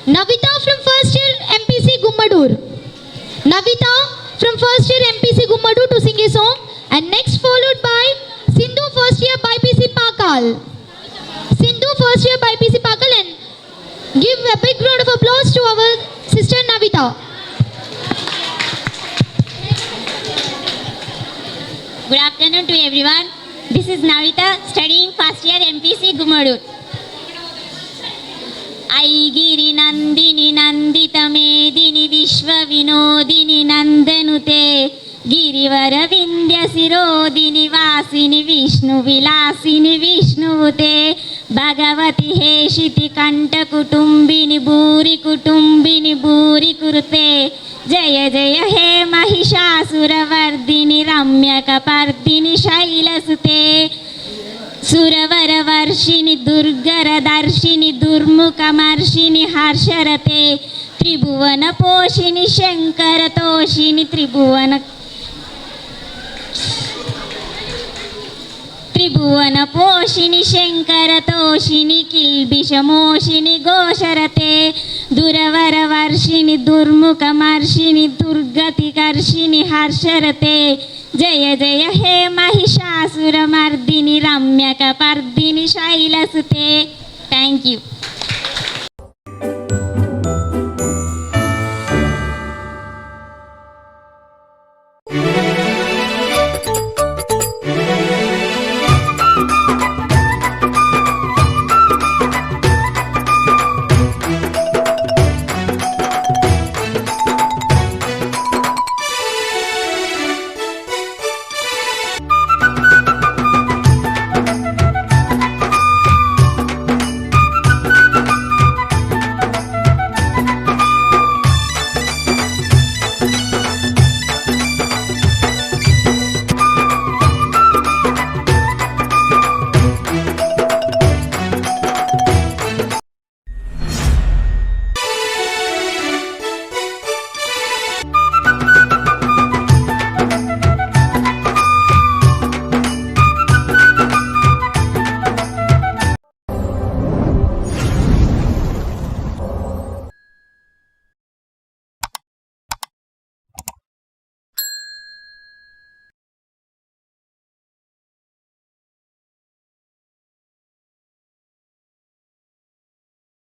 Navita from first year MPC Gummadur. Navita from first year MPC Gummadur to sing a song, and next followed by Sindhu first year BPC Pakal. Sindhu first year BPC Pakal, and give a big round of applause to our sister Navita. Good afternoon to everyone. This is Navita studying first year MPC Gummadur. ऐगिरि नंदिनि Nandit मेदिनि विश्व विनोदिनि नंदनुते गिरिवर विंध्य शिरोदिनि वासिनि विष्णु विलासिनि विष्णुते भगवति हेशिति कंठ कुटुंबिनि भूरि कुरुते जय जय हे महिषासुरवर्धिनि रम्यकपर्दिनि शैलसुते सुरवरवर्षिणि दुर्गरदर्शिनि दुर्मुखमर्षिणि हर्षरते त्रिभुवनपोषिणि शङ्करतोषिणि त्रिभुवनपोषिणि शङ्करतोषिणि किल्बिषमोषिणि घोषरते दुरवरवर्षिणि दुर्मुखमर्षिणि दुर्गतिकर्षिणि हर्षरते जय जय हे Mahishasuramardini रम्यकपर्दिनि शैलसुते. Thank you.